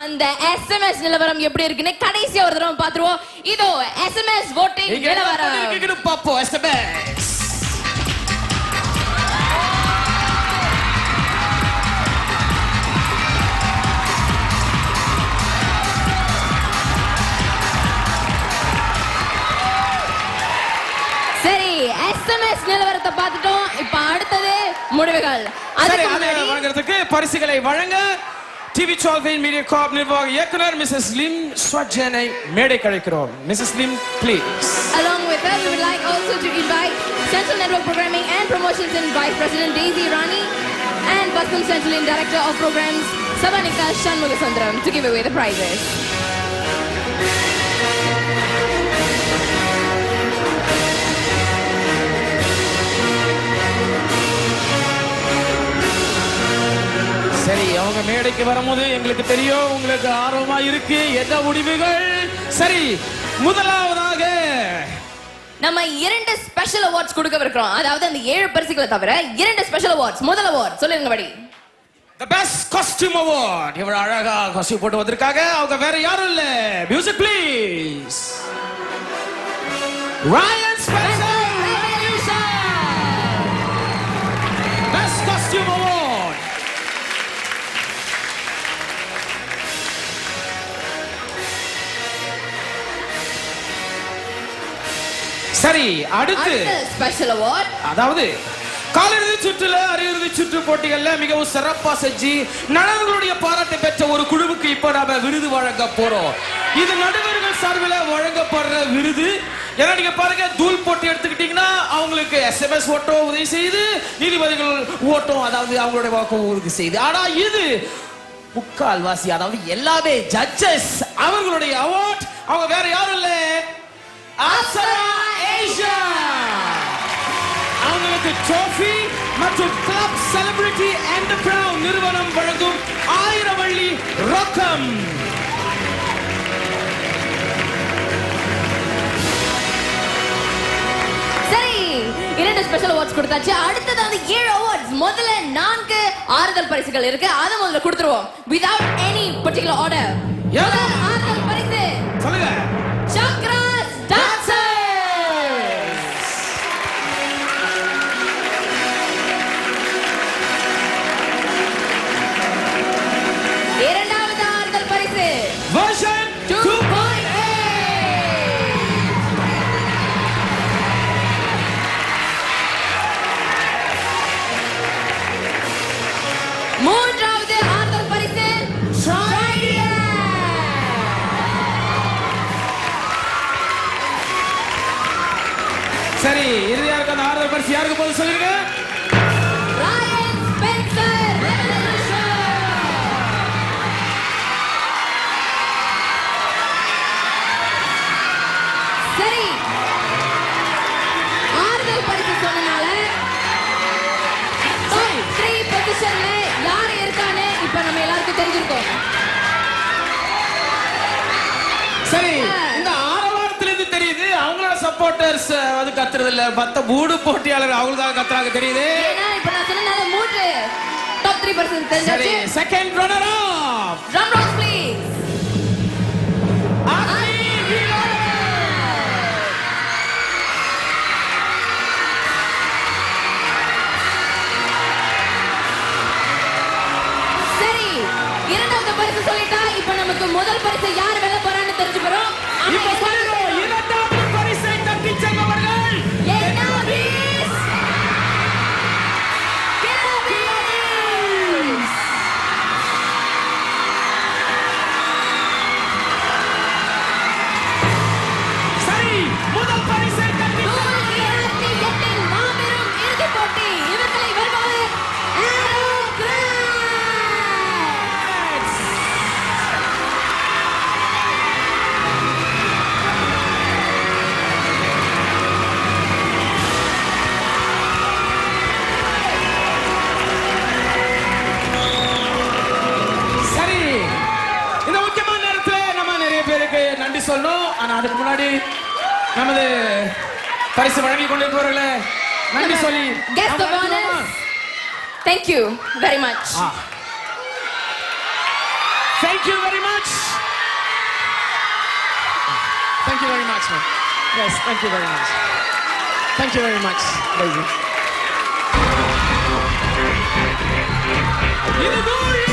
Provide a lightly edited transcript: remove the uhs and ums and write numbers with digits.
அந்த SMS நிலவரம் எப்படி இருக்குன்னு கடைசியா ஒரு தடவை பாத்துருவோம். இதோ SMS voting நிலவரம். பாப்போம் SMS. சரி, SMS நிலவரத்தை பார்த்துட்டோம். இப்ப அடுத்தது முடிவுகள். அதுக்கு முன்னாடி வழங்குறதுக்கு பரிசுகளை வழங்க டிவி 12 மீடியா கார்ப் நிர்வாக இயக்குனர் மிஸ்ஸஸ் லிம் ஸ்வஜனை மேடை கழைக்கிறோம். Mrs Lim please. Along with us, we would like also to invite Central Network Programming and Promotions and Vice President Daisy Rani and Bascom Central Director of Programs Savanika Shanmugasundram to give away the prizes. சரி, அவங்க மேடைக்கு வரும்போது எங்களுக்கு தெரியும் உங்களுக்கு ஆர்வமா இருக்கு. என்ன முடிவுகள்? சரி, முதலாவதாக நம்ம 2 ஸ்பெஷல் அவார்ட்ஸ் கொடுக்க இருக்கிறோம். அதாவது அந்த 7 பரிசுகளை தவிர 2 ஸ்பெஷல் அவார்ட்ஸ். முதல் அவார்ட் சொல்லுங்க படி. The best costume award. இவ்வளவு அழகா காஸ்டியூம் போட்டு வந்திருக்காங்க. அவங்க வேற யாரும் இல்ல. Music please. Ryan Spencer. Best costume award. சரி, அடுத்து ஸ்பெஷல் அவார்ட். அதாவது காலிறுதி சுற்றுல அரையிறுதி சுற்று போட்டிகள்ல மிகவும் சிறப்பா செஞ்சு நடுவர்களுடைய பாராட்டை பெற்ற ஒரு குழுவுக்கு இப்ப நாம விருது வழங்க போறோம். இது நடுவர்கள் சார்பில் வழங்கப்படுற விருது. ஏன்னா நீங்க பாருங்க, தூள் போட்டி எடுத்துக்கிட்டீங்கன்னா அவங்களுக்கு SMS ஓட்டம் உதவி செய்யுது, நீதிபதிகள் ஓட்டம் அதாவது அவங்களுடைய வாக்கம் உறுதி செய்யுது. ஆனா இது முக்கால்வாசி அதாவது எல்லாமே ஜட்ஜஸ் அவர்களுடைய அவார்ட். அவங்க வேற யாரும் இல்ல, ஆசரா ஏஷியா. அவங்களுக்கு ட்ரோஃபி மற்றும் கிளப் செலிபிரிட்டி அண்ட் கிரவுன் நிறுவனம் வழங்கும் 1000 வெள்ளி ரொக்கம். சரி, 2 ஸ்பெஷல் அவார்ட்ஸ் கொடுத்தாச்சு. அடுத்தது அந்த 7 அவார்ட்ஸ். முதல்ல 4 ஆறுதல் பரிசுகள் இருக்கு. அத முதல்ல கொடுத்துருவோம். Without any particular order. முதல் ஆறுதல் பரிசு சொல்லுங்க. சக்ராஸ் டான்சர்ஸ். இரண்டாவது ஆறுதல் பரிசு வெர்ஷன் 2.8. மூன்றாவது ஆறுதல் பரிசு சரி, இறுதியா இருக்க அந்த ஆறுதல் பரிசு யாருக்கு போது சொல்லுங்க. Ryan Spencer Revolution. சரி, ஆறுதல் பரிசு சொன்னனால top 3 பொசிஷன்ல யார் இருக்கானே இப்ப நம்ம எல்லாருக்கும் தெரிஞ்சிருக்கும். சரி, இந்த ஆரவாரத்துல இருந்து தெரியுது அவங்களோட சப்போர்ட்டர்ஸ் வந்து கத்துறது இல்ல, மத்த மூணு போட்டியாளர் அவங்க தான் கத்துறாங்க தெரியுது. ஏன்னா இப்ப நான் சொன்னனால 3 top 3% தெரிஞ்சாச்சு. சரி, second runner up. Drum rolls please. சரி, இரண்டாவது பரிசு சொல்லிட்டா இப்ப நமக்கு முதல் பரிசு யார் வெல்ல போறான்னு தெரிஞ்சு போறோம். இப்ப பாருங்க, இரண்டாவது பரிசை தட்டி சென்றவர்கள் என்னாபீஸ். சரி, முதல் பரிசை தட்டி 2008 மாபெரும் இறுதிப் போட்டி. இவர்களை வெல்பவர் Aerocrats. சரி, இந்த முக்கியமான நேரத்துல நம்ம நிறைய பேருக்கு நன்றி சொல்லணும். ஆனா அதுக்கு முன்னாடி நமது பரிசு வழங்கி கொண்டிருப்பவர்களே நன்றி சொல்லி Guest of honor. Thank you very much. Thank you very much. Thank you very much, man. Yes, thank you very much. Thank you very much, baby. இது